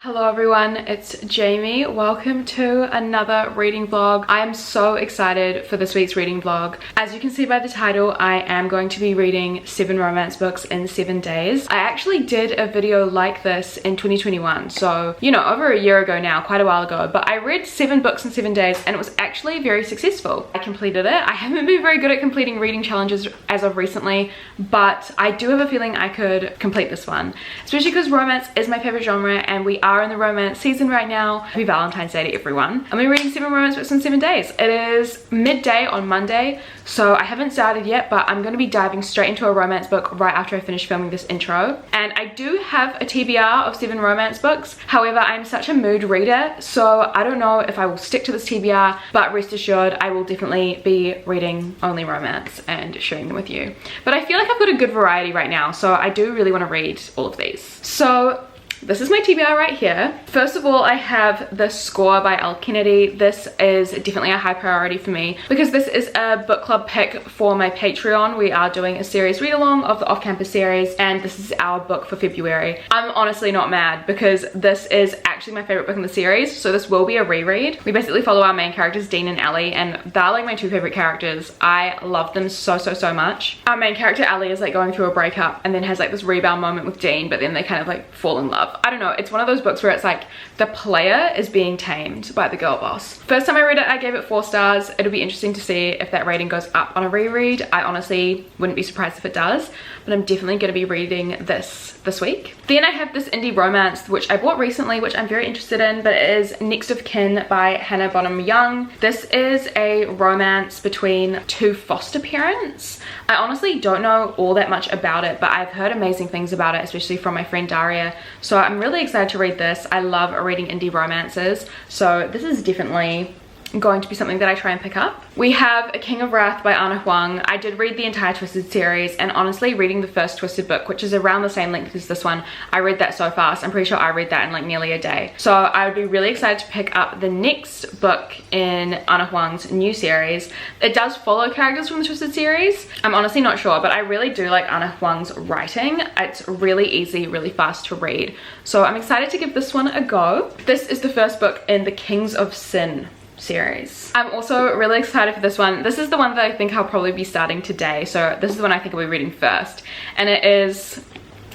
Hello everyone, it's Jamie. Welcome to another reading vlog. I am so excited for this week's reading vlog. As you can see by the title, I am going to be reading 7 romance books in 7 days. I actually did a video like this in 2021, so you know, over a year ago now, quite a while ago, but I read 7 books in 7 days and it was actually very successful. I completed it. I haven't been very good at completing reading challenges as of recently, but I do have a feeling I could complete this one, especially because romance is my favorite genre and we are in the romance season right now. Happy Valentine's Day to everyone. I'm reading 7 romance books in 7 days. It is midday on Monday, so I haven't started yet, but I'm going to be diving straight into a romance book right after I finish filming this intro. And I do have a TBR of 7 romance books. However, I'm such a mood reader, so I don't know if I will stick to this TBR, but rest assured I will definitely be reading only romance and sharing them with you. But I feel like I've got a good variety right now, so I do really want to read all of these. So this is my TBR right here. First of all, I have The Score by Elle Kennedy. This is definitely a high priority for me because this is a book club pick for my Patreon. We are doing a series read along of the off-campus series and this is our book for February. I'm honestly not mad because this is actually my favorite book in the series, so this will be a reread. We basically follow our main characters, Dean and Ellie, and they're like my 2 favorite characters. I love them so much. Our main character, Ellie, is like going through a breakup and then has like this rebound moment with Dean, but then they kind of like fall in love. I don't know, it's one of those books where it's like the player is being tamed by the girl boss. First time I read it, I gave it 4 stars. It'll be interesting to see if that rating goes up on a reread. I honestly wouldn't be surprised if it does, but I'm definitely going to be reading this week. Then I have this indie romance which I bought recently, which I'm very interested in, but it is Next of Kin by Hannah Bonham Young. This is a romance between 2 foster parents. I honestly don't know all that much about it, but I've heard amazing things about it, especially from my friend Daria, so I'm really excited to read this. I love reading indie romances, so this is definitely going to be something that I try and pick up. We have A King of Wrath by Ana Huang. I did read the entire Twisted series, and honestly reading the first Twisted book, which is around the same length as this one, I read that so fast. I'm pretty sure I read that in like nearly a day. So I would be really excited to pick up the next book in Ana Huang's new series. It does follow characters from the Twisted series. I'm honestly not sure, but I really do like Ana Huang's writing. It's really easy, really fast to read. So I'm excited to give this one a go. This is the first book in the Kings of Sin series. I'm also really excited for this one. This is the one that I think I'll probably be starting today, so this is the one I think I'll be reading first, and it is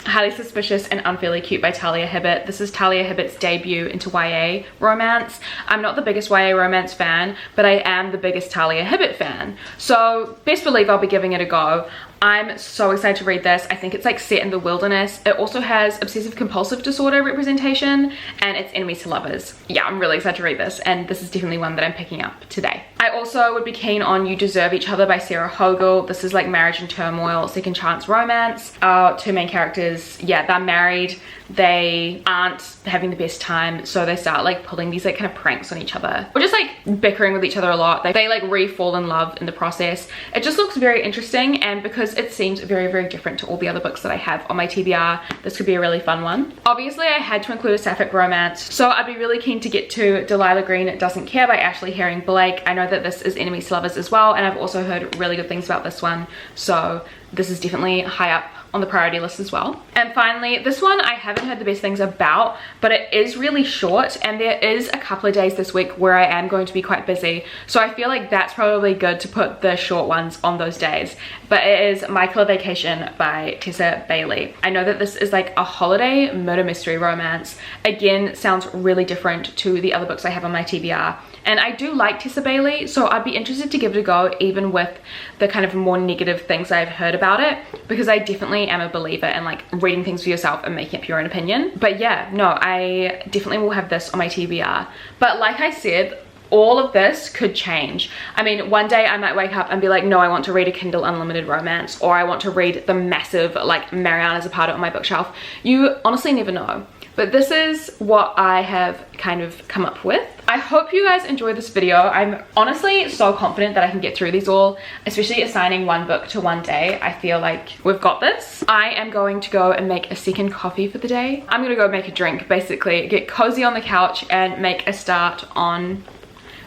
Highly Suspicious and Unfairly Cute by Talia Hibbert. This is Talia Hibbert's debut into YA romance. I'm not the biggest YA romance fan, but I am the biggest Talia Hibbert fan, so best believe I'll be giving it a go. I'm so excited to read this. I think it's like set in the wilderness. It also has obsessive compulsive disorder representation and it's enemies to lovers. Yeah, I'm really excited to read this, and this is definitely one that I'm picking up today. I also would be keen on You Deserve Each Other by Sarah Hogle. This is like marriage in turmoil, second chance romance. Our 2 main characters, yeah, they're married. They aren't having the best time, so they start like pulling these like kind of pranks on each other, or just like bickering with each other a lot. They like re-fall in love in the process. It just looks very interesting, and because it seems very different to all the other books that I have on my TBR, this could be a really fun one. Obviously I had to include a sapphic romance, so I'd be really keen to get to Delilah Green Doesn't Care by Ashley Herring Blake. I know that this is enemies to lovers as well, and I've also heard really good things about this one, so this is definitely high up on the priority list as well. And finally, this one I haven't heard the best things about, but it is really short and there is a couple of days this week where I am going to be quite busy, so I feel like that's probably good to put the short ones on those days. But it is My Killer Vacation by Tessa Bailey. I know that this is like a holiday murder mystery romance. Again, sounds really different to the other books I have on my TBR, and I do like Tessa Bailey, so I'd be interested to give it a go even with the kind of more negative things I've heard about it, because I definitely am a believer in like reading things for yourself and making up your own opinion. But yeah, no, I definitely will have this on my TBR. But like I said, all of this could change. I mean, one day I might wake up and be like, no, I want to read a Kindle Unlimited romance, or I want to read the massive like Mariana Zapata on my bookshelf. You honestly never know. But this is what I have kind of come up with. I hope you guys enjoyed this video. I'm honestly so confident that I can get through these all, especially assigning one book to one day. I feel like we've got this. I am going to go and make a second coffee for the day. I'm gonna go make a drink, basically, get cozy on the couch and make a start on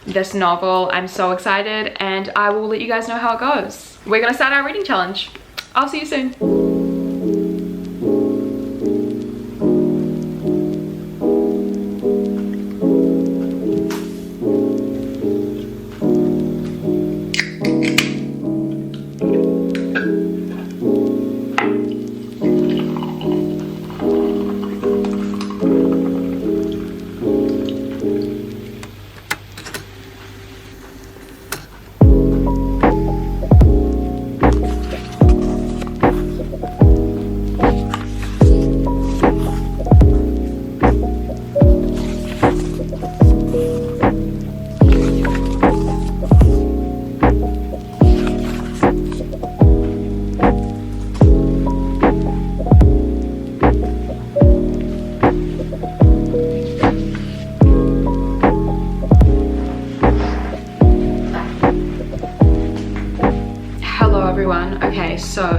this novel. I'm so excited, and I will let you guys know how it goes. We're gonna start our reading challenge. I'll see you soon.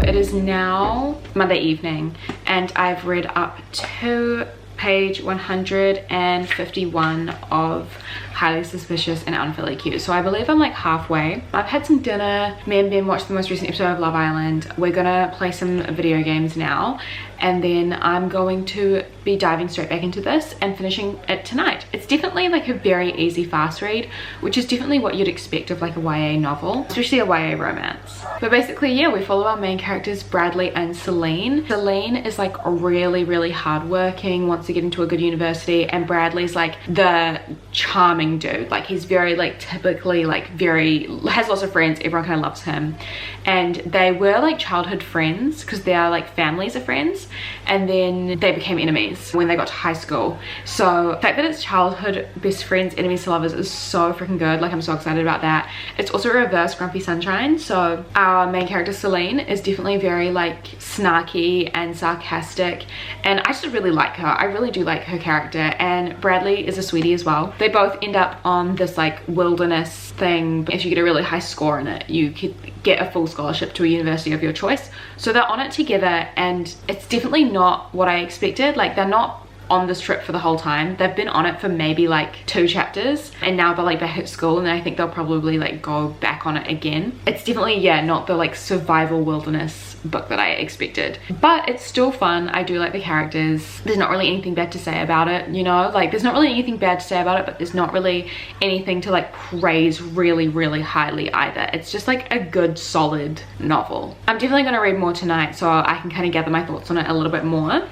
it is now Monday evening and I've read up to page 151 of Highly Suspicious and Unfairly Cute. So I believe I'm like halfway. I've had some dinner. Me and Ben watched the most recent episode of Love Island. We're gonna play some video games now, and then I'm going to be diving straight back into this and finishing it tonight. It's definitely like a very easy fast read, which is definitely what you'd expect of like a YA novel, especially a YA romance. But basically, yeah, we follow our main characters, Bradley and Celine. Celine is like really hardworking, wants to get into a good university, and Bradley's like the charming dude. Like he's very like typically like has lots of friends, everyone kind of loves him, and they were like childhood friends because they are like families of friends, and then they became enemies when they got to high school. So the fact that it's childhood best friends, enemies to lovers is so freaking good. Like I'm so excited about that. It's also a reverse Grumpy Sunshine, so our main character Celine is definitely very like snarky and sarcastic, and I just really like her. I really do like her character, and Bradley is a sweetie as well. They both end up on this like wilderness thing. If you get a really high score in it, you could get a full scholarship to a university of your choice. So they're on it together, and it's definitely not what I expected. Like they're not on this trip for the whole time. They've been on it for maybe like 2 chapters, and now they're like back at school, and I think they'll probably like go back on it again. It's definitely, yeah, not the like survival wilderness book that I expected, but it's still fun. I do like the characters. There's not really anything bad to say about it, you know, like there's not really anything bad to say about it, but there's not really anything to like praise really highly either. It's just like a good solid novel. I'm definitely going to read more tonight so I can kind of gather my thoughts on it a little bit more.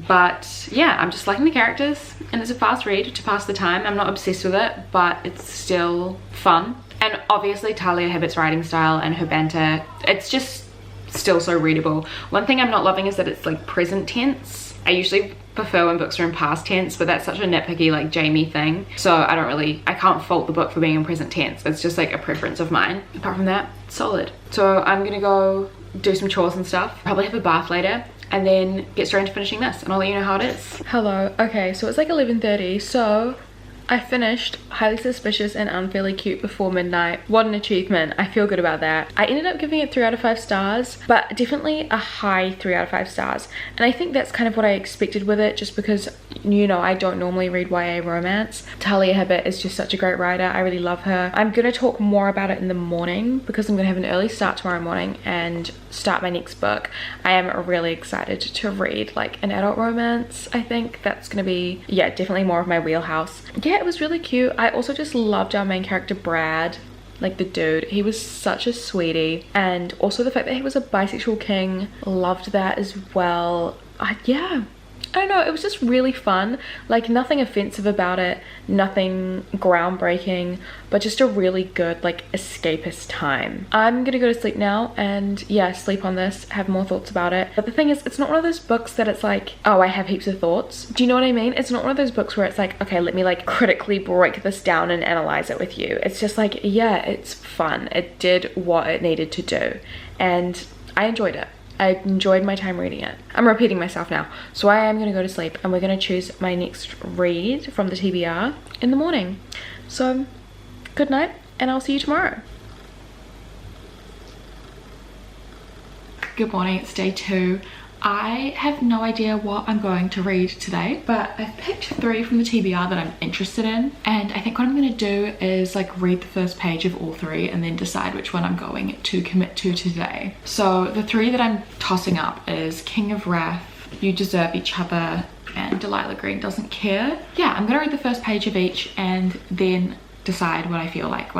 But yeah, I'm just liking the characters, and it's a fast read to pass the time. I'm not obsessed with it, but it's still fun. And obviously Talia Hibbert's writing style and her banter, it's just still so readable. One thing I'm not loving is that it's like present tense. I usually prefer when books are in past tense, but that's such a nitpicky like Jamie thing, so I can't fault the book for being in present tense. It's just like a preference of mine. Apart from that, solid. So I'm gonna go do some chores and stuff, probably have a bath later, and then get straight into finishing this, and I'll let you know how it is. Hello. Okay, so it's like 11:30, so I finished Highly Suspicious and Unfairly Cute before midnight. What an achievement. I feel good about that. I ended up giving it 3 out of 5 stars, but definitely a high 3 out of 5 stars. And I think that's kind of what I expected with it, just because, you know, I don't normally read YA romance. Talia Hibbert is just such a great writer. I really love her. I'm gonna talk more about it in the morning because I'm gonna have an early start tomorrow morning and start my next book. I am really excited to read like an adult romance. I think that's gonna be, yeah, definitely more of my wheelhouse. Yeah, it was really cute. I also just loved our main character Brad, like the dude. He was such a sweetie, and also the fact that he was a bisexual king, loved that as well. Yeah, I don't know, it was just really fun. Like nothing offensive about it, nothing groundbreaking, but just a really good like escapist time. I'm gonna go to sleep now and yeah, sleep on this, have more thoughts about it. But the thing is, it's not one of those books that it's like, oh, I have heaps of thoughts. Do you know what I mean? It's not one of those books where it's like, okay, let me like critically break this down and analyze it with you. It's just like, yeah, it's fun. It did what it needed to do, and I enjoyed it. I enjoyed my time reading it. I'm repeating myself now. So I am gonna go to sleep, and we're gonna choose my next read from the TBR in the morning. So good night, and I'll see you tomorrow. Good morning, it's day 2. I have no idea what I'm going to read today, but I've picked 3 from the TBR that I'm interested in, and I think what I'm going to do is like read the first page of all 3 and then decide which one I'm going to commit to today. So the 3 that I'm tossing up is King of Wrath, You Deserve Each Other, and Delilah Green Doesn't Care. Yeah, I'm gonna read the first page of each and then decide what I feel like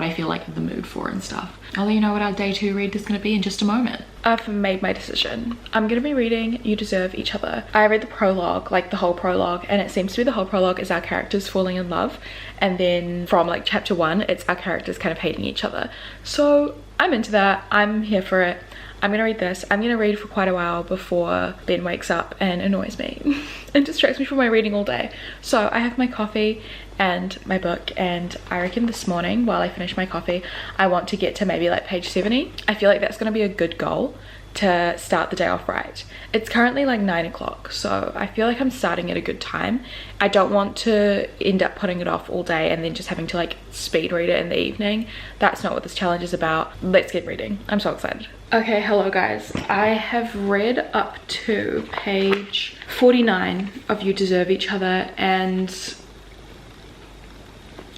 in the mood for and stuff. I'll let you know what our day 2 read is going to be in just a moment. I've made my decision. I'm going to be reading You Deserve Each Other. I read the prologue, like the whole prologue, and it seems to be the whole prologue is our characters falling in love, and then from like chapter 1 it's our characters kind of hating each other. So I'm into that. I'm here for it. I'm gonna read this. I'm gonna read for quite a while before Ben wakes up and annoys me and distracts me from my reading all day. So I have my coffee and my book, and I reckon this morning while I finish my coffee I want to get to maybe like page 70. I feel like that's gonna be a good goal to start the day off right. It's currently like 9 o'clock, so I feel like I'm starting at a good time. I don't want to end up putting it off all day and then just having to like speed read it in the evening. That's not what this challenge is about. Let's get reading. I'm so excited. Okay, hello guys. I have read up to page 49 of You Deserve Each Other, and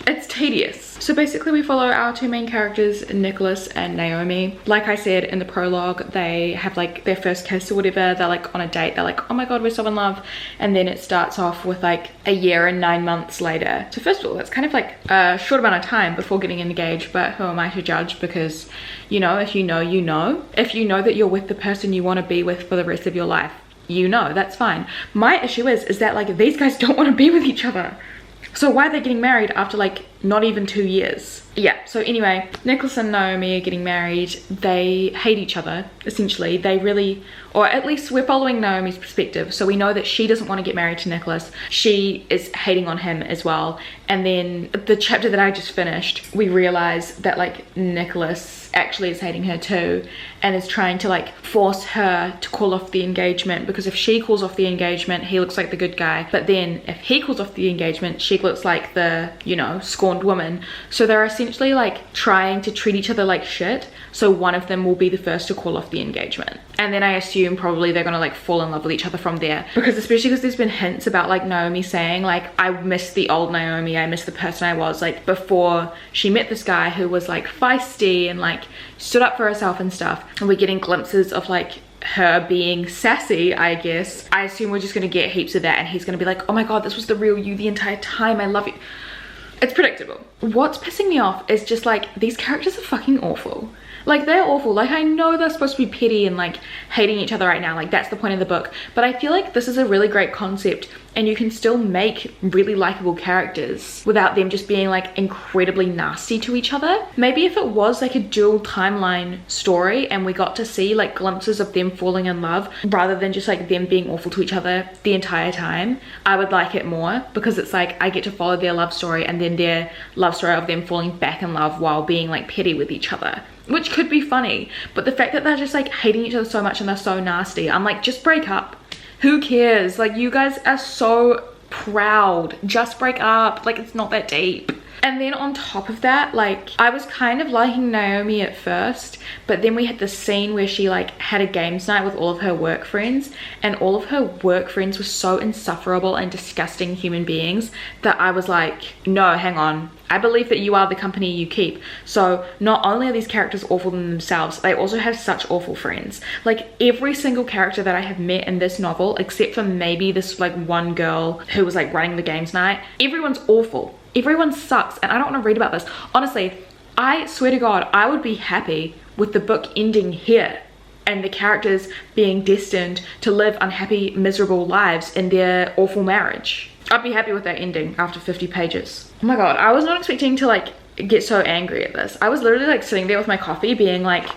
it's tedious. So basically we follow our two main characters, Nicholas and Naomi. Like I said in the prologue, they have like their first kiss or whatever. They're like on a date. They're like, oh my god, we're so in love. And then it starts off with like a year and 9 months later. So first of all, that's kind of like a short amount of time before getting engaged, but who am I to judge? Because, you know, if you know, you know. If you know that you're with the person you want to be with for the rest of your life, you know, that's fine. My issue is that like these guys don't want to be with each other. So why are they getting married after like not even 2 years? Yeah, so anyway, Nicholas and Naomi are getting married. They hate each other, essentially. They really, or at least we're following Naomi's perspective. So we know that she doesn't want to get married to Nicholas. She is hating on him as well. And then the chapter that I just finished, we realize that like Nicholas actually is hating her too, and is trying to like force her to call off the engagement, because if she calls off the engagement, he looks like the good guy. But then if he calls off the engagement, she looks like the, you know, scorned woman. So they're essentially like trying to treat each other like shit, so one of them will be the first to call off the engagement. And then I assume probably they're gonna like fall in love with each other from there, because especially because there's been hints about like Naomi saying like, I miss the old Naomi, I miss the person I was like before she met this guy who was like feisty and like stood up for herself and stuff. And we're getting glimpses of like her being sassy, I guess. I assume we're just gonna get heaps of that, and he's gonna be like, oh my god, this was the real you the entire time, I love you. It's predictable. What's pissing me off is just like, these characters are fucking awful. Like, they're awful. Like, I know they're supposed to be petty and like hating each other right now, like that's the point of the book, but I feel like this is a really great concept, and you can still make really likable characters without them just being like incredibly nasty to each other. Maybe if it was like a dual timeline story and we got to see like glimpses of them falling in love rather than just like them being awful to each other the entire time, I would like it more, because it's like I get to follow their love story and then their love story of them falling back in love while being like petty with each other, which could be funny. But the fact that they're just like hating each other so much and they're so nasty, I'm like, just break up. Who cares? Like, you guys are so proud. Just break up. Like, it's not that deep. And then on top of that, like, I was kind of liking Naomi at first, but then we had this scene where she like had a games night with all of her work friends, and all of her work friends were so insufferable and disgusting human beings that I was like, no, hang on. I believe that you are the company you keep. So not only are these characters awful in themselves, they also have such awful friends. Like, every single character that I have met in this novel, except for maybe this like one girl who was like running the games night, everyone's awful. Everyone sucks, and I don't want to read about this. Honestly, I swear to God, I would be happy with the book ending here and the characters being destined to live unhappy, miserable lives in their awful marriage. I'd be happy with that ending after 50 pages. Oh my god, I was not expecting to like get so angry at this. I was literally like sitting there with my coffee being like,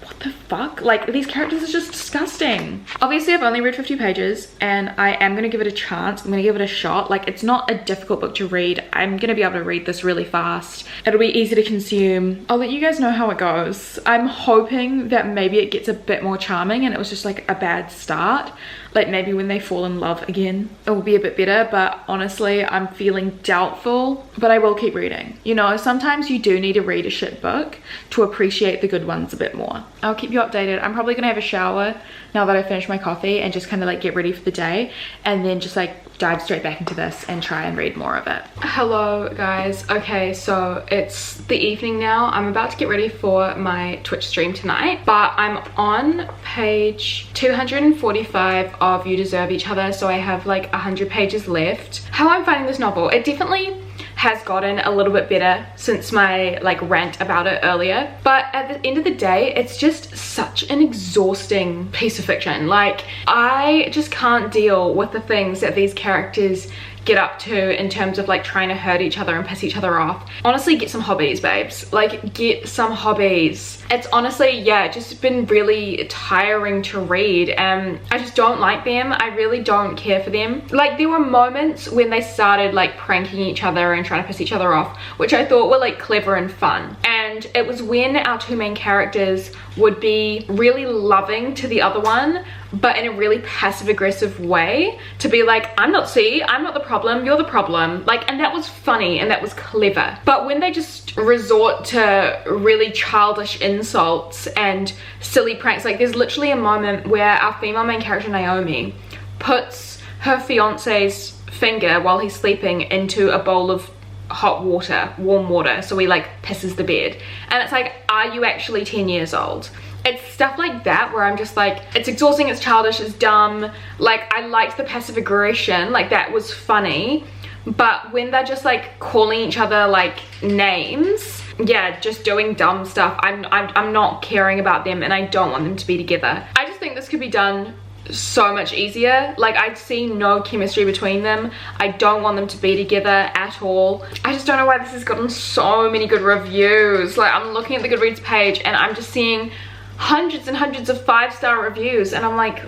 what the fuck? Like, these characters are just disgusting. Obviously, I've only read 50 pages and I am going to give it a chance. I'm going to give it a shot. Like, it's not a difficult book to read. I'm going to be able to read this really fast. It'll be easy to consume. I'll let you guys know how it goes. I'm hoping that maybe it gets a bit more charming and it was just like a bad start. Like, maybe when they fall in love again, it will be a bit better. But honestly, I'm feeling doubtful, but I will keep reading. You know, sometimes you do need to read a shit book to appreciate the good ones a bit more. I'll keep you updated. I'm probably gonna have a shower now that I finish my coffee and just kind of like get ready for the day, and then just like dive straight back into this and try and read more of it. Hello guys. Okay, so it's the evening now. I'm about to get ready for my Twitch stream tonight, but I'm on page 245 of You Deserve Each Other, so I have like 100 pages left. How I'm finding this novel, it definitely has gotten a little bit better since my like rant about it earlier, but at the end of the day, it's just such an exhausting piece of fiction. Like, I just can't deal with the things that these characters get up to in terms of like trying to hurt each other and piss each other off. Honestly, get some hobbies, babes. Like, get some hobbies. It's honestly, yeah, just been really tiring to read, and I just don't like them. I really don't care for them. Like, there were moments when they started like pranking each other and trying to piss each other off, which I thought were like clever and fun. And it was when our two main characters would be really loving to the other one, but in a really passive aggressive way, to be like, I'm not the problem, you're the problem. Like, and that was funny and that was clever. But when they just resort to really childish insults and silly pranks, like there's literally a moment where our female main character Naomi puts her fiance's finger while he's sleeping into a bowl of hot water, warm water, so he like pisses the bed. And it's like, are you actually 10 years old? It's stuff like that where I'm just like, it's exhausting, it's childish, it's dumb. Like, I liked the passive aggression, like that was funny, but when they're just like calling each other like names, yeah, just doing dumb stuff, I'm not caring about them, and I don't want them to be together. I just think this could be done so much easier. Like, I see no chemistry between them. I don't want them to be together at all. I just don't know why this has gotten so many good reviews. Like, I'm looking at the Goodreads page and I'm just seeing hundreds and hundreds of 5-star reviews, and I'm like,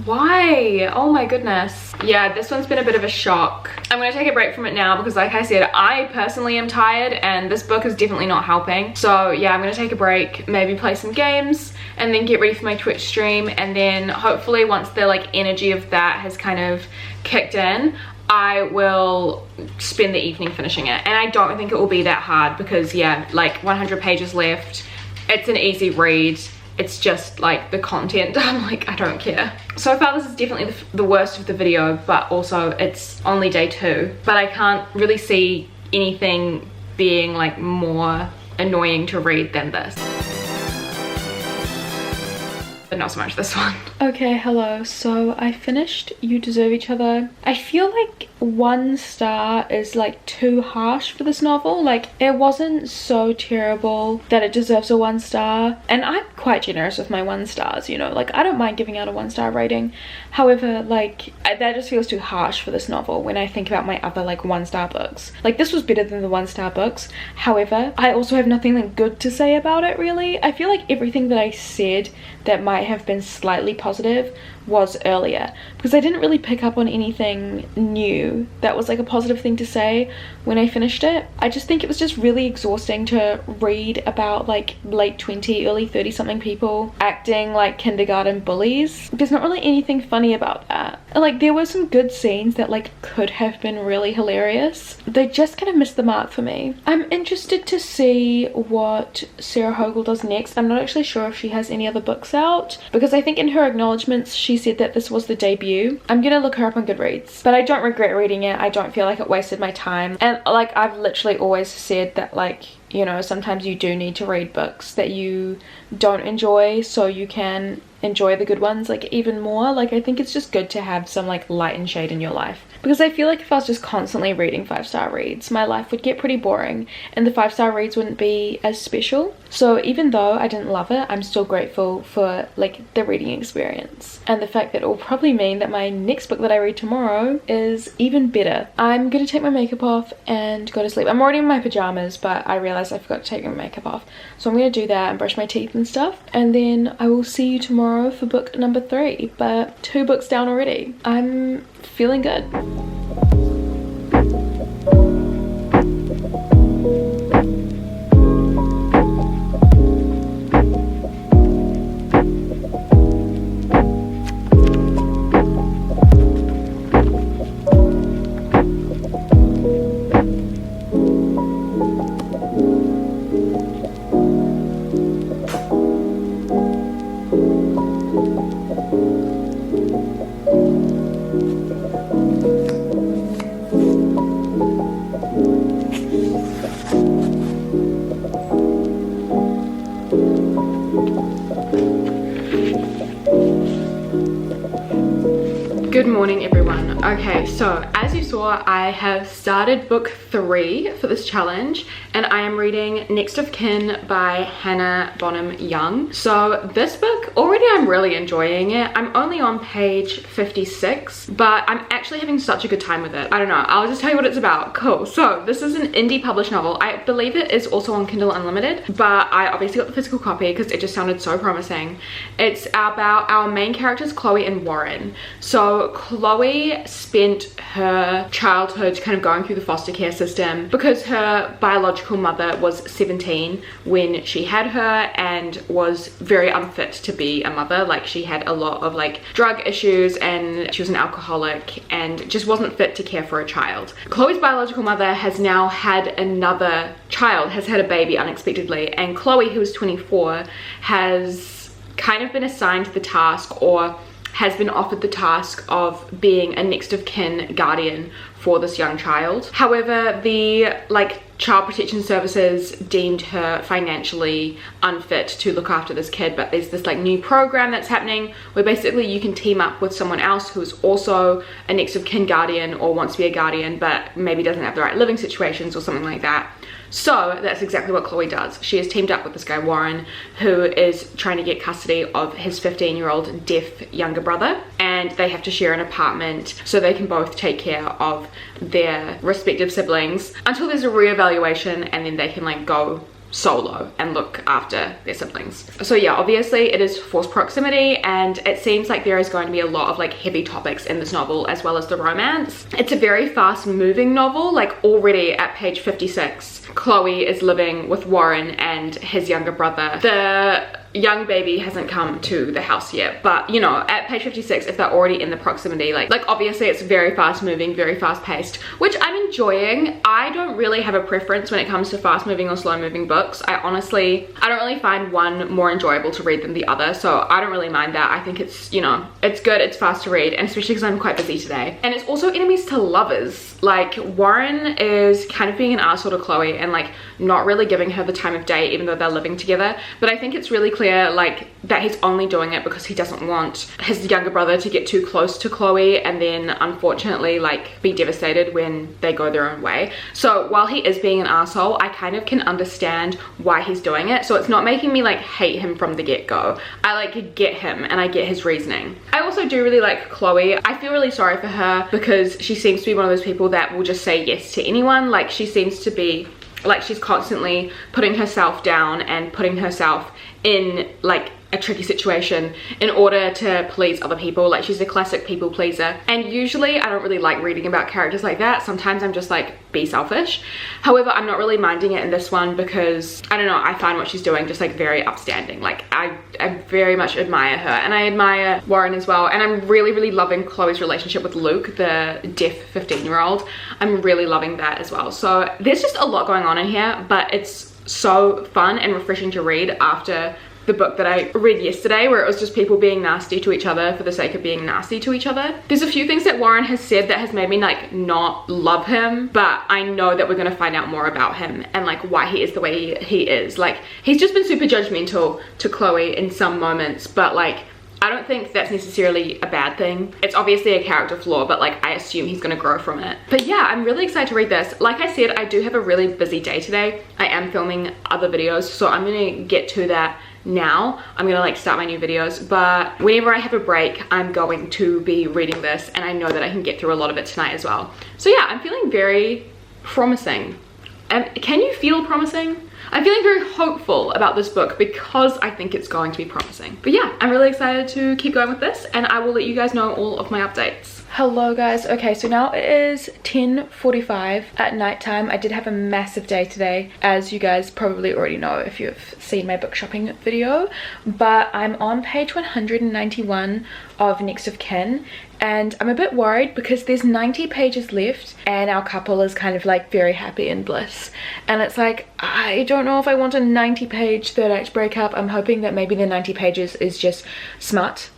why? Oh my goodness. Yeah, this one's been a bit of a shock. I'm gonna take a break from it now because, like I said, I personally am tired and this book is definitely not helping. So yeah, I'm gonna take a break, maybe play some games, and then get ready for my Twitch stream, and then hopefully once the like energy of that has kind of kicked in, I will spend the evening finishing it. And I don't think it will be that hard because, yeah, like 100 pages left. It's an easy read. It's just like the content, I'm like, I don't care. So far this is definitely the worst of the video, but also it's only day 2. But I can't really see anything being like more annoying to read than this. But not so much this one. Okay, hello. So I finished You Deserve Each Other. I feel like 1 star is like too harsh for this novel. Like, it wasn't so terrible that it deserves a 1 star. And I'm quite generous with my 1 stars, you know, like I don't mind giving out a 1-star rating. However, like that just feels too harsh for this novel when I think about my other like 1-star books. Like, this was better than the 1-star books. However, I also have nothing like good to say about it really. I feel like everything that I said that might have been slightly positive was earlier, because I didn't really pick up on anything new that was like a positive thing to say when I finished it. I just think it was just really exhausting to read about like late 20, early 30 something people acting like kindergarten bullies. There's not really anything funny about that. Like, there were some good scenes that like could have been really hilarious. They just kind of missed the mark for me. I'm interested to see what Sarah Hogle does next. I'm not actually sure if she has any other books out, because I think in her acknowledgements she said that this was the debut. I'm gonna look her up on Goodreads, but I don't regret reading it. I don't feel like it wasted my time. And like, I've literally always said that, like, you know, sometimes you do need to read books that you don't enjoy so you can enjoy the good ones like even more. Like, I think it's just good to have some like light and shade in your life, because I feel like if I was just constantly reading 5-star reads, my life would get pretty boring and the 5-star reads wouldn't be as special. So even though I didn't love it, I'm still grateful for like the reading experience, and the fact that it will probably mean that my next book that I read tomorrow is even better. I'm gonna take my makeup off and go to sleep. I'm already in my pajamas, but I realized I forgot to take my makeup off, so I'm gonna do that and brush my teeth and stuff, and then I will see you tomorrow for book number 3. But 2 books down already. I'm feeling good. Good morning everyone. Okay, so as you saw, I have started book 3 for this challenge, and I am reading Next of Kin by Hannah Bonham Young. So this book, already I'm really enjoying it. I'm only on page 56, but I'm actually having such a good time with it. I don't know, I'll just tell you what it's about. Cool. So this is an indie published novel. I believe it is also on Kindle Unlimited, but I obviously got the physical copy because it just sounded so promising. It's about our main characters, Chloe and Warren. So Chloe spent her childhood kind of going through the foster care system because her biological mother was 17 when she had her and was very unfit to be a mother. Like, she had a lot of like drug issues and she was an alcoholic and just wasn't fit to care for a child. Chloe's biological mother has now had another child, has had a baby unexpectedly, and Chloe, who is 24, has kind of been assigned the task, or has been offered the task, of being a next of kin guardian for this young child. However, the child protection services deemed her financially unfit to look after this kid, but there's this new program that's happening where basically you can team up with someone else who's also a next of kin guardian or wants to be a guardian but maybe doesn't have the right living situations or something like that. So that's exactly what Chloe does. She has teamed up with this guy Warren, who is trying to get custody of his 15-year-old deaf younger brother, and they have to share an apartment so they can both take care of their respective siblings until there's a reevaluation, and then they can go solo and look after their siblings. So yeah, obviously it is forced proximity, and it seems like there is going to be a lot of heavy topics in this novel, as well as the romance. It's a very fast moving novel. Already at page 56, Chloe is living with Warren and his younger brother. The young baby hasn't come to the house yet, but you know, at page 56, if they're already in the proximity, obviously it's very fast moving, very fast paced, which I'm enjoying. I don't really have a preference when it comes to fast moving or slow moving books. I don't really find one more enjoyable to read than the other, so I don't really mind that. I think it's, you know, it's good, it's fast to read, and especially because I'm quite busy today. And it's also enemies to lovers. Warren is kind of being an arsehole to Chloe and not really giving her the time of day, even though they're living together. But I think it's really clear that he's only doing it because he doesn't want his younger brother to get too close to Chloe and then unfortunately be devastated when they go their own way. So while he is being an arsehole, I kind of can understand why he's doing it. So it's not making me hate him from the get-go. I get him and I get his reasoning. I also do really like Chloe. I feel really sorry for her because she seems to be one of those people that will just say yes to anyone. She seems to be she's constantly putting herself down and putting herself in a tricky situation in order to please other people. She's a classic people pleaser, and usually I don't really like reading about characters like that. Sometimes I'm just be selfish. However, I'm not really minding it in this one because I don't know, I find what she's doing just very upstanding. I very much admire her, and I admire Warren as well, and I'm really loving Chloe's relationship with Luke, the deaf 15-year-old. I'm really loving that as well. So there's just a lot going on in here, but it's so fun and refreshing to read after the book that I read yesterday, where it was just people being nasty to each other for the sake of being nasty to each other. There's a few things that Warren has said that has made me not love him, but I know that we're gonna find out more about him and why he is the way he is. He's just been super judgmental to Chloe in some moments, but I don't think that's necessarily a bad thing. It's obviously a character flaw, but I assume he's gonna grow from it. But yeah, I'm really excited to read this. Like I said, I do have a really busy day today. I am filming other videos, so I'm gonna get to that now. I'm gonna start my new videos, but whenever I have a break, I'm going to be reading this, and I know that I can get through a lot of it tonight as well. So yeah, I'm feeling very promising. And can you feel promising? I'm feeling very hopeful about this book because I think it's going to be promising. But yeah, I'm really excited to keep going with this, and I will let you guys know all of my updates. Hello guys. Okay, so now it is 10:45 at nighttime. I did have a massive day today, as you guys probably already know if you've seen my book shopping video, but I'm on page 191 of Next of Kin, and I'm a bit worried because there's 90 pages left and our couple is kind of very happy in bliss, and it's I don't know if I want a 90-page third act breakup. I'm hoping that maybe the 90 pages is just smut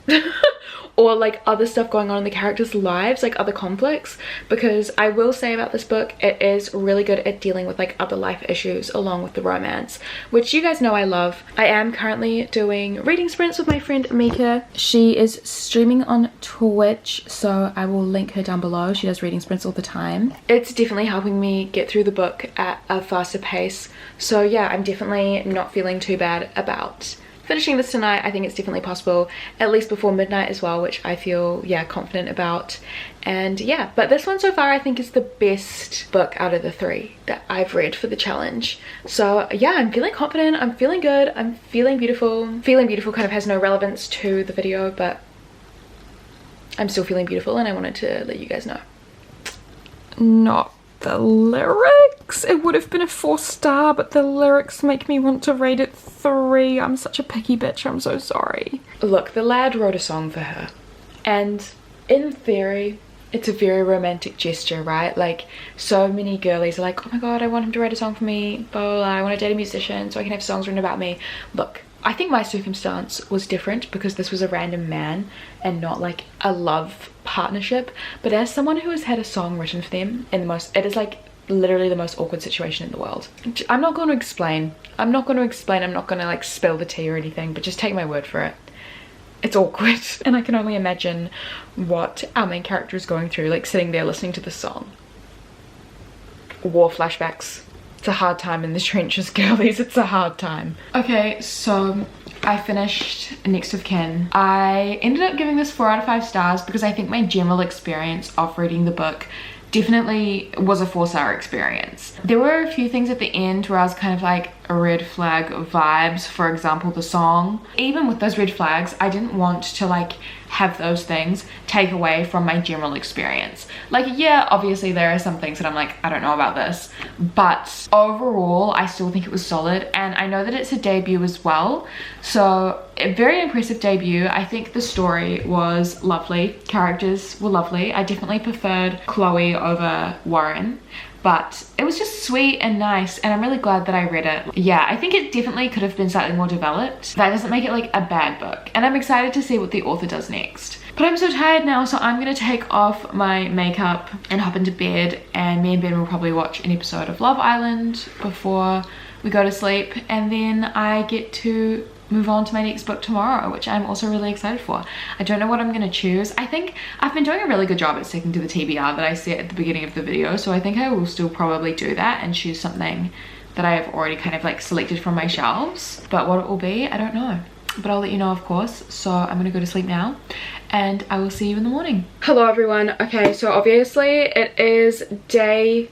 or like other stuff going on in the characters' lives, like other conflicts, because I will say about this book, it is really good at dealing with like other life issues along with the romance, which you guys know I love. I am currently doing reading sprints with my friend Mika. She is streaming on Twitch, so I will link her down below. She does reading sprints all the time. It's definitely helping me get through the book at a faster pace, so yeah, I'm definitely not feeling too bad about finishing this tonight. I think it's definitely possible, at least before midnight as well, which I feel, yeah, confident about. And yeah, but this one so far I think is the best book out of the 3 that I've read for the challenge. So yeah, I'm feeling confident, I'm feeling good, I'm feeling beautiful. Feeling beautiful kind of has no relevance to the video, but I'm still feeling beautiful and I wanted to let you guys know. Not the lyrics. It would have been a 4-star, but the lyrics make me want to rate it 3. I'm such a picky bitch, I'm so sorry. Look, the lad wrote a song for her, and in theory it's a very romantic gesture, right? Like, so many girlies are like, oh my god, I want him to write a song for me, blah, blah, blah. I want to date a musician so I can have songs written about me. Look, I think my circumstance was different because this was a random man and not like a love partnership, but as someone who has had a song written for them in the most, it is like literally the most awkward situation in the world. I'm not going to explain, I'm not going to like spill the tea or anything, but just take my word for it. It's awkward, and I can only imagine what our main character is going through, like sitting there listening to the song. War flashbacks. It's a hard time in the trenches, girlies, it's a hard time. Okay, so I finished Next of Kin. I ended up giving this 4 out of 5 stars because I think my general experience of reading the book definitely was a 4-star experience. There were a few things at the end where I was kind of like a red flag vibes, for example the song. Even with those red flags, I didn't want to like have those things take away from my general experience. Like, yeah, obviously there are some things that I'm like, I don't know about this, but overall I still think it was solid, and I know that it's a debut as well, so a very impressive debut. I think the story was lovely, characters were lovely. I definitely preferred Chloe over Warren, but it was just sweet and nice, and I'm really glad that I read it. Yeah, I think it definitely could have been slightly more developed. That doesn't make it like a bad book, and I'm excited to see what the author does next. But I'm so tired now, so I'm gonna take off my makeup and hop into bed, and me and Ben will probably watch an episode of Love Island before we go to sleep, and then I get to move on to my next book tomorrow, which I'm also really excited for. I don't know what I'm gonna choose. I think I've been doing a really good job at sticking to the TBR that I set at the beginning of the video, so I think I will still probably do that and choose something that I have already kind of like selected from my shelves. But what it will be, I don't know. But I'll let you know, of course. So I'm gonna go to sleep now, and I will see you in the morning. Hello everyone. Okay, so obviously it is day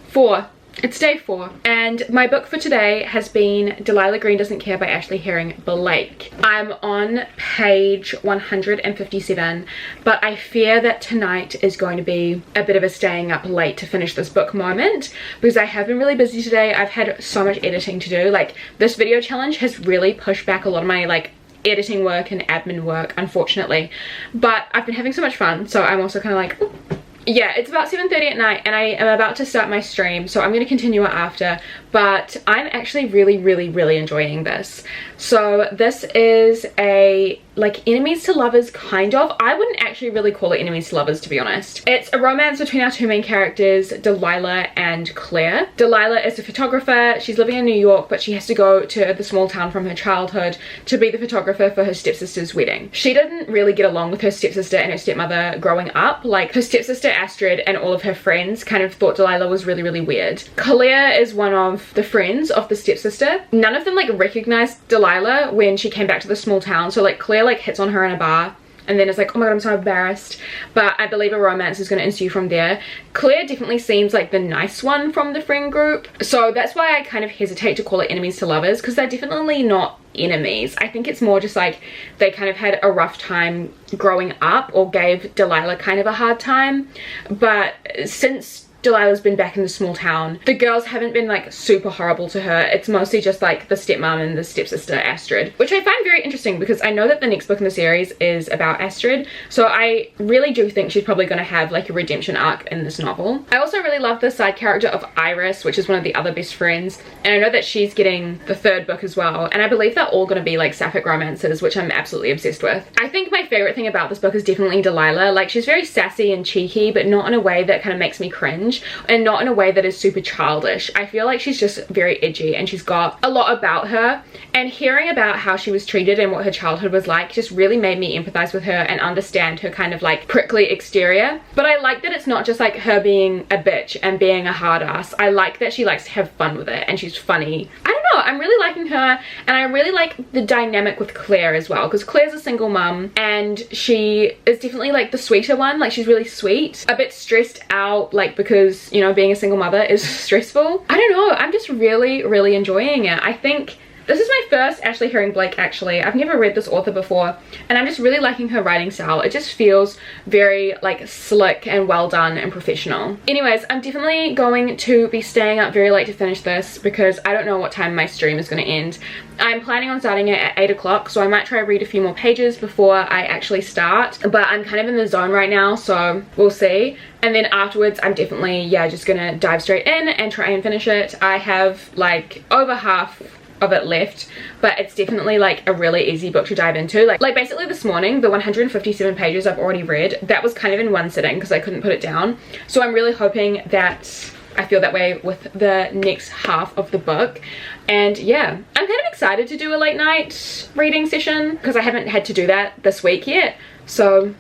4. It's day 4, and my book for today has been Delilah Green Doesn't Care by Ashley Herring Blake. I'm on page 157, but I fear that tonight is going to be a bit of a staying up late to finish this book moment, because I have been really busy today. I've had so much editing to do. Like, this video challenge has really pushed back a lot of my like editing work and admin work, unfortunately, but I've been having so much fun, so I'm also kind of like, ooh. Yeah, it's about 7:30 at night and I am about to start my stream, so I'm going to continue it after, but I'm actually really enjoying this. So this is a like enemies to lovers kind of. I wouldn't actually really call it enemies to lovers, to be honest. It's a romance between our 2 main characters, Delilah and Claire. Delilah is a photographer. She's living in New York, but she has to go to the small town from her childhood to be the photographer for her stepsister's wedding. She didn't really get along with her stepsister and her stepmother growing up. Like, her stepsister Astrid and all of her friends kind of thought Delilah was really weird. Claire is one of the friends of the stepsister. None of them like recognized Delilah when she came back to the small town, so like Claire like hits on her in a bar and then it's like, oh my god, I'm so embarrassed. But I believe a romance is going to ensue from there. Claire definitely seems like the nice one from the friend group, so that's why I kind of hesitate to call it enemies to lovers, because they're definitely not enemies. I think it's more just like they kind of had a rough time growing up, or gave Delilah kind of a hard time. But since Delilah's been back in the small town. The girls haven't been like super horrible to her. It's mostly just like the stepmom and the stepsister Astrid, which I find very interesting because I know that the next book in the series is about Astrid, so I really do think she's probably going to have like a redemption arc in this novel. I also really love the side character of Iris, which is one of the other best friends, and I know that she's getting the third book as well, and I believe they're all going to be like sapphic romances, which I'm absolutely obsessed with. I think my favorite thing about this book is definitely Delilah. Like, she's very sassy and cheeky, but not in a way that kind of makes me cringe, and not in a way that is super childish. I feel like she's just very edgy, and she's got a lot about her, and hearing about how she was treated and what her childhood was like just really made me empathize with her and understand her kind of like prickly exterior. But I like that it's not just like her being a bitch and being a hard ass. I like that she likes to have fun with it and she's funny. I don't know, I'm really liking her, and I really like the dynamic with Claire as well, because Claire's a single mum and she is definitely like the sweeter one. Like, she's really sweet, a bit stressed out, like, because, you know, being a single mother is stressful. I don't know, I'm just really enjoying it. I think this is my first Ashley Herring Blake, actually. I've never read this author before, and I'm just really liking her writing style. It just feels very like slick and well done and professional. Anyways, I'm definitely going to be staying up very late to finish this because I don't know what time my stream is going to end. I'm planning on starting it at 8 o'clock, so I might try to read a few more pages before I actually start, but I'm kind of in the zone right now, so we'll see. And then afterwards, I'm definitely, yeah, just gonna dive straight in and try and finish it. I have like over half of it left, but it's definitely like a really easy book to dive into. Like basically this morning, the 157 pages I've already read, that was kind of in one sitting because I couldn't put it down. So I'm really hoping that I feel that way with the next half of the book. And yeah, I'm kind of excited to do a late night reading session because I haven't had to do that this week yet. So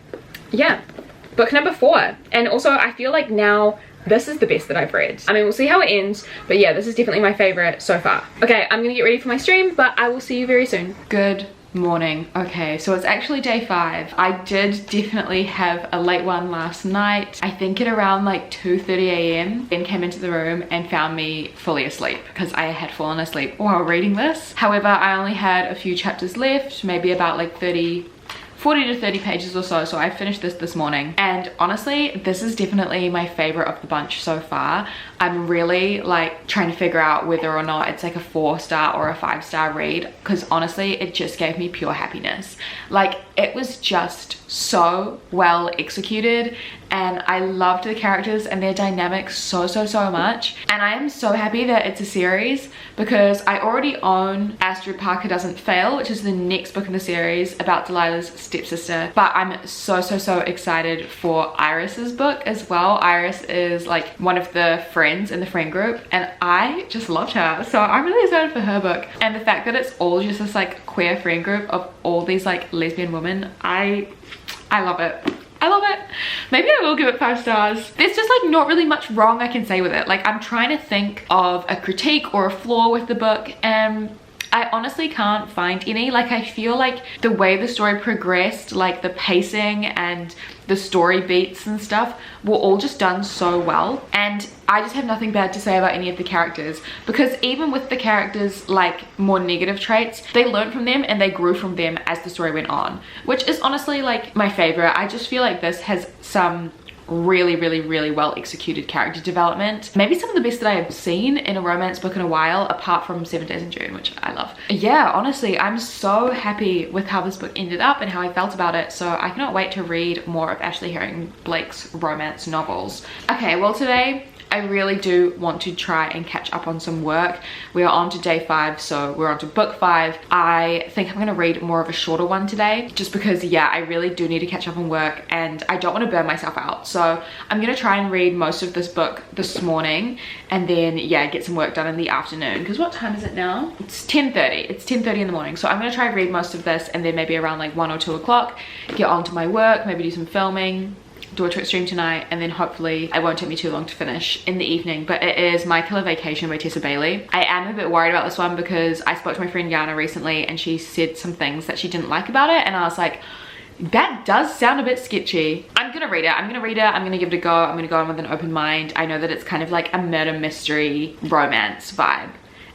yeah, book number 4. And also I feel like now this is the best that I've read. I mean, we'll see how it ends, but yeah, this is definitely my favorite so far. Okay, I'm gonna get ready for my stream, but I will see you very soon. Good morning. Okay, so it's actually day 5. I did definitely have a late one last night. I think at around like 2:30 a.m. Ben came into the room and found me fully asleep because I had fallen asleep while reading this. However, I only had a few chapters left, maybe about like 40 to 30 pages or so, so I finished this morning, and honestly this is definitely my favorite of the bunch so far. I'm really like trying to figure out whether or not it's like a 4-star or a 5-star read, because honestly it just gave me pure happiness. Like, it was just so well executed, and I loved the characters and their dynamics so much, and I am so happy that it's a series because I already own Astrid Parker Doesn't Fail, which is the next book in the series about Delilah's stepsister, but I'm so excited for Iris's book as well. Iris is like one of the friends in the friend group, and I just loved her, so I'm really excited for her book. And the fact that it's all just this like queer friend group of all these like lesbian women, I love it. I love it. Maybe I will give it 5 stars. There's just like not really much wrong I can say with it. Like, I'm trying to think of a critique or a flaw with the book, and I honestly can't find any. Like, I feel like the way the story progressed, like the pacing and the story beats and stuff, were all just done so well, and I just have nothing bad to say about any of the characters, because even with the characters like more negative traits, they learned from them and they grew from them as the story went on, which is honestly like my favorite. I just feel like this has some really well executed character development, maybe some of the best that I have seen in a romance book in a while, apart from 7 Days in June, which I love. Yeah, honestly, I'm so happy with how this book ended up and how I felt about it, so I cannot wait to read more of Ashley Herring Blake's romance novels. Okay, well today I really do want to try and catch up on some work. We are on to day 5, so we're on to book 5. I think I'm gonna read more of a shorter one today, just because, yeah, I really do need to catch up on work and I don't want to burn myself out. So I'm gonna try and read most of this book this morning, and then, yeah, get some work done in the afternoon. Because what time is it now? It's 10:30. It's 10:30 in the morning. So I'm gonna try and read most of this, and then maybe around like 1 or 2 o'clock, get on to my work, maybe do some filming, do a trick stream tonight, and then hopefully it won't take me too long to finish in the evening. But it is My Killer Vacation by Tessa Bailey. I am a bit worried about this one because I spoke to my friend Yana recently and she said some things that she didn't like about it, and I was like, that does sound a bit sketchy. I'm gonna read it. I'm gonna give it a go. I'm gonna go in with an open mind. I know that it's kind of like a murder mystery romance vibe,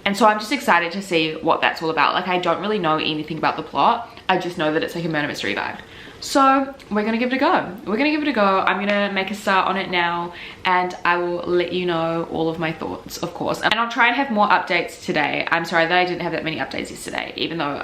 and so I'm just excited to see what that's all about. Like, I don't really know anything about the plot. I just know that it's like a murder mystery vibe. So we're gonna give it a go. We're gonna give it a go. I'm gonna make a start on it now, and I will let you know all of my thoughts, of course. And I'll try and have more updates today. I'm sorry that I didn't have that many updates yesterday, even though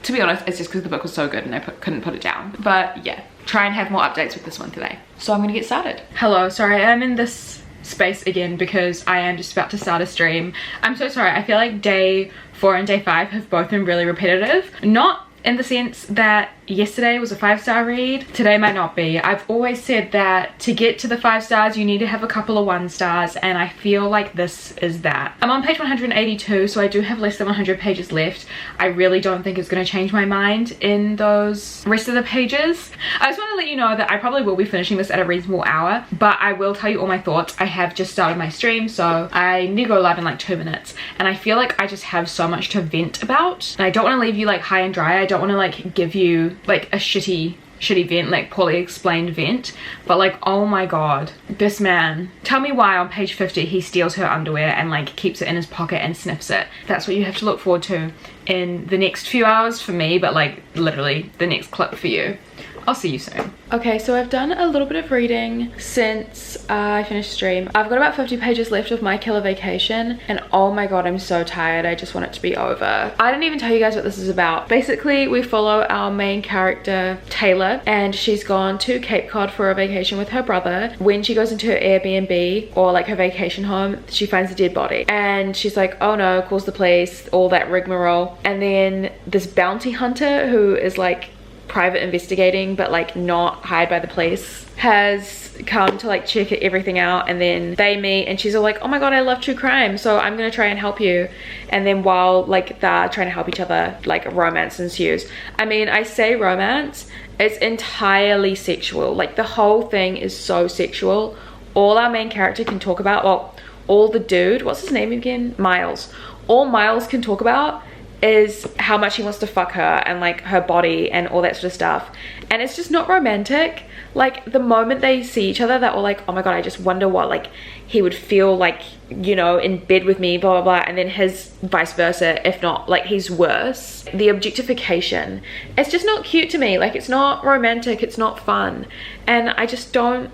to be honest, it's just because the book was so good and I couldn't put it down. But yeah, try and have more updates with this one today. So I'm gonna get started. Hello, sorry, I'm in this space again because I am just about to start a stream. I'm so sorry. I feel like day 4 and day 5 have both been really repetitive. Not in the sense that yesterday was a 5-star read, today might not be. I've always said that to get to the 5 stars you need to have a couple of 1 stars, and I feel like this is that. I'm on page 182, so I do have less than 100 pages left. I really don't think it's going to change my mind in those rest of the pages. I just want to let you know that I probably will be finishing this at a reasonable hour, but I will tell you all my thoughts. I have just started my stream, so I need to go live in like 2 minutes, and I feel like I just have so much to vent about, and I don't want to leave you like high and dry. I don't want to like give you like a shitty vent, like poorly explained vent, but like, oh my god, this man. Tell me why on page 50 he steals her underwear and like keeps it in his pocket and sniffs it. That's what you have to look forward to in the next few hours for me, but like literally the next clip for you. I'll see you soon. Okay, so I've done a little bit of reading since I finished stream. I've got about 50 pages left of My Killer Vacation, and oh my god, I'm so tired. I just want it to be over. I didn't even tell you guys what this is about. Basically, we follow our main character, Taylor, and she's gone to Cape Cod for a vacation with her brother. When she goes into her Airbnb, or like her vacation home, she finds a dead body. And she's like, oh no, calls the police, all that rigmarole. And then this bounty hunter who is like private investigating but like not hired by the police has come to like check everything out, and then they meet and she's all like, oh my god, I love true crime, so I'm gonna try and help you. And then while like they're trying to help each other, like romance ensues. I mean, I say romance, it's entirely sexual. Like the whole thing is so sexual. All our main character can talk about, well, all the dude, what's his name again? Miles. All Miles can talk about is how much he wants to fuck her and like her body and all that sort of stuff, and it's just not romantic. Like the moment they see each other, they're all like, oh my god, I just wonder what like he would feel like, you know, in bed with me, blah blah blah. And then his vice versa, if not like he's worse. The objectification, it's just not cute to me. Like it's not romantic, it's not fun, and I just don't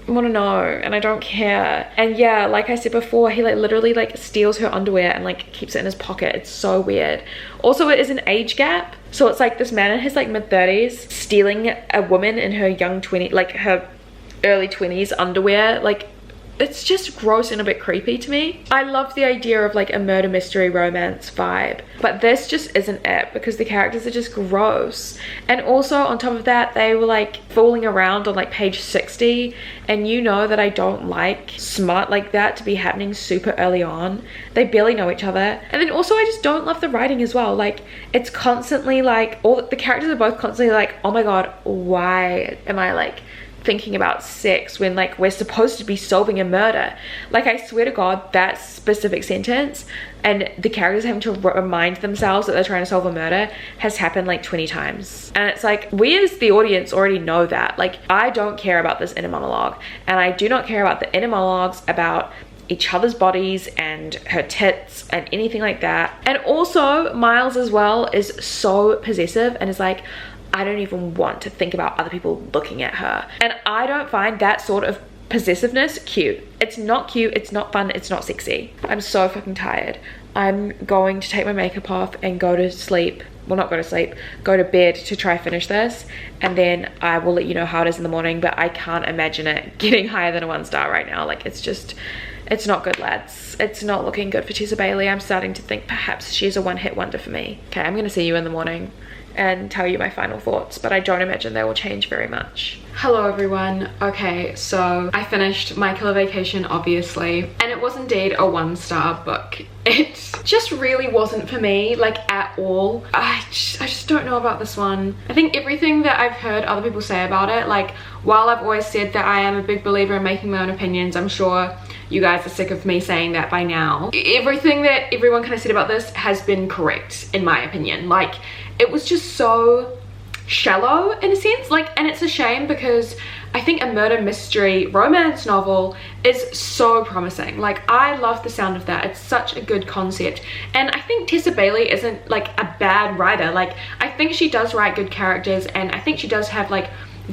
want to know, and I don't care. And yeah, like I said before, he like literally like steals her underwear and like keeps it in his pocket. It's so weird. Also, it is an age gap, so it's like this man in his like mid-30s stealing a woman in her young 20s, like her early 20s underwear. Like it's just gross and a bit creepy to me. I love the idea of like a murder mystery romance vibe, but this just isn't it, because the characters are just gross. And also on top of that, they were like fooling around on like page 60, and you know that I don't like smut like that to be happening super early on. They barely know each other. And then also I just don't love the writing as well. Like it's constantly like, all the characters are both constantly like, oh my god, why am I like thinking about sex when like we're supposed to be solving a murder? Like I swear to god, that specific sentence and the characters having to remind themselves that they're trying to solve a murder has happened like 20 times, and it's like, we as the audience already know that. Like I don't care about this inner monologue, and I do not care about the inner monologues about each other's bodies and her tits and anything like that. And also Miles as well is so possessive and is like, I don't even want to think about other people looking at her. And I don't find that sort of possessiveness cute. It's not cute, it's not fun, it's not sexy. I'm so fucking tired. I'm going to take my makeup off and go to sleep. Well, not go to sleep, go to bed to try finish this, and then I will let you know how it is in the morning. But I can't imagine it getting higher than a 1 star right now. Like it's just, it's not good, lads. It's not looking good for Tessa Bailey. I'm starting to think perhaps she's a one-hit wonder for me. Okay, I'm gonna see you in the morning and tell you my final thoughts, but I don't imagine they will change very much. Hello everyone. Okay, so I finished My Killer Vacation, obviously, and it was indeed a 1-star book. It just really wasn't for me, like at all. I just don't know about this one. I think everything that I've heard other people say about it, like while I've always said that I am a big believer in making my own opinions, I'm sure you guys are sick of me saying that by now. Everything that everyone kind of said about this has been correct in my opinion. Like it was just so shallow in a sense, like, and it's a shame because I think a murder mystery romance novel is so promising. Like, I love the sound of that. It's such a good concept. And I think Tessa Bailey isn't like a bad writer. Like, I think she does write good characters, and I think she does have like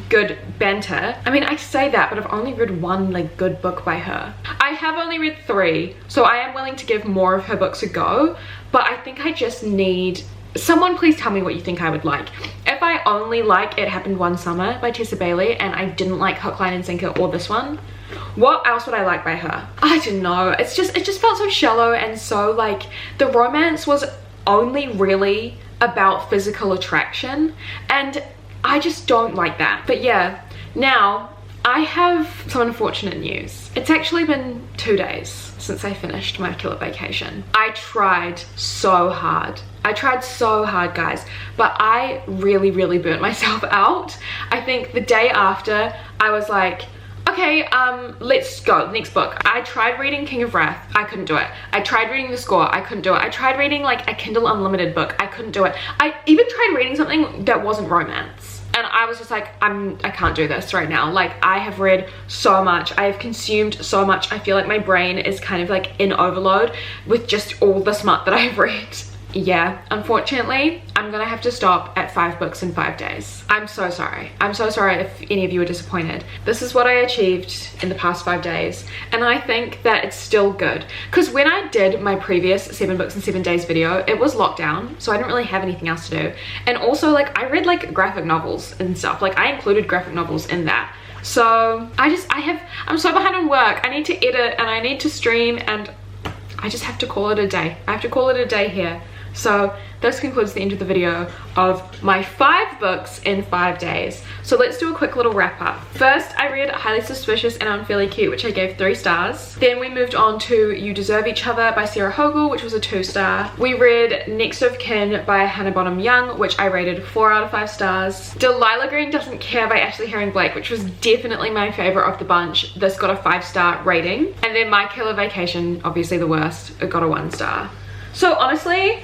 good banter. I mean, I say that, but I've only read one like good book by her. I have only read 3, so I am willing to give more of her books a go, but I think I just need someone. Please tell me what you think I would like. If I only like It Happened One Summer by Tessa Bailey and I didn't like Hook, Line and Sinker or this one, what else would I like by her? I don't know. It just felt so shallow, and so like the romance was only really about physical attraction, and I just don't like that. But yeah, now I have some unfortunate news. It's actually been 2 days since I finished my killer vacation. I tried so hard. I tried so hard, guys, but I really burnt myself out. I think the day after, I was like, okay, let's go, next book. I tried reading King of Wrath, I couldn't do it. I tried reading The Score, I couldn't do it. I tried reading like a Kindle Unlimited book, I couldn't do it. I even tried reading something that wasn't romance. And I was just like, I can't do this right now. Like, I have read so much, I have consumed so much. I feel like my brain is kind of like in overload with just all the smut that I've read. Yeah, unfortunately, I'm gonna have to stop at 5 books in 5 days. I'm so sorry. I'm so sorry if any of you are disappointed. This is what I achieved in the past 5 days, and I think that it's still good. Because when I did my previous 7 books in 7 days video, it was lockdown, so I didn't really have anything else to do. And also, like, I read like graphic novels and stuff. Like, I included graphic novels in that. So I'm so behind on work. I need to edit and I need to stream, and I just have to call it a day. I have to call it a day here. So this concludes the end of the video of my 5 books in 5 days. So let's do a quick little wrap up. First, I read Highly Suspicious and Unfairly Cute, which I gave 3 stars. Then we moved on to You Deserve Each Other by Sarah Hogle, which was a 2-star. We read Next of Kin by Hannah Bonham Young, which I rated 4 out of 5 stars. Delilah Green Doesn't Care by Ashley Herring Blake, which was definitely my favorite of the bunch. This got a 5-star rating. And then My Killer Vacation, obviously the worst, it got a 1 star. So honestly,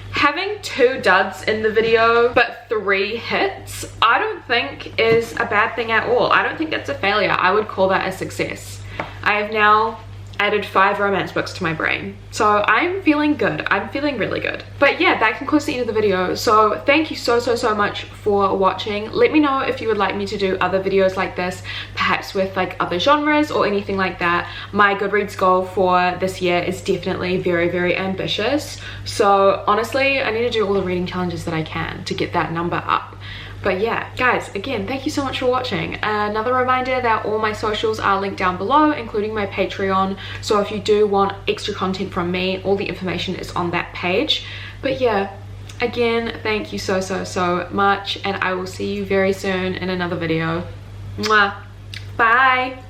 having 2 duds in the video but 3 hits, I don't think is a bad thing at all. I don't think that's a failure. I would call that a success. I have now added 5 romance books to my brain, so I'm feeling good. I'm feeling really good. But yeah, that concludes the end of the video. So thank you so much for watching. Let me know if you would like me to do other videos like this, perhaps with like other genres or anything like that. My Goodreads goal for this year is definitely very ambitious, so honestly I need to do all the reading challenges that I can to get that number up. But yeah, guys, again, thank you so much for watching. Another reminder that all my socials are linked down below, including my Patreon. So if you do want extra content from me, all the information is on that page. But yeah, again, thank you so much, and I will see you very soon in another video. Mwah. Bye.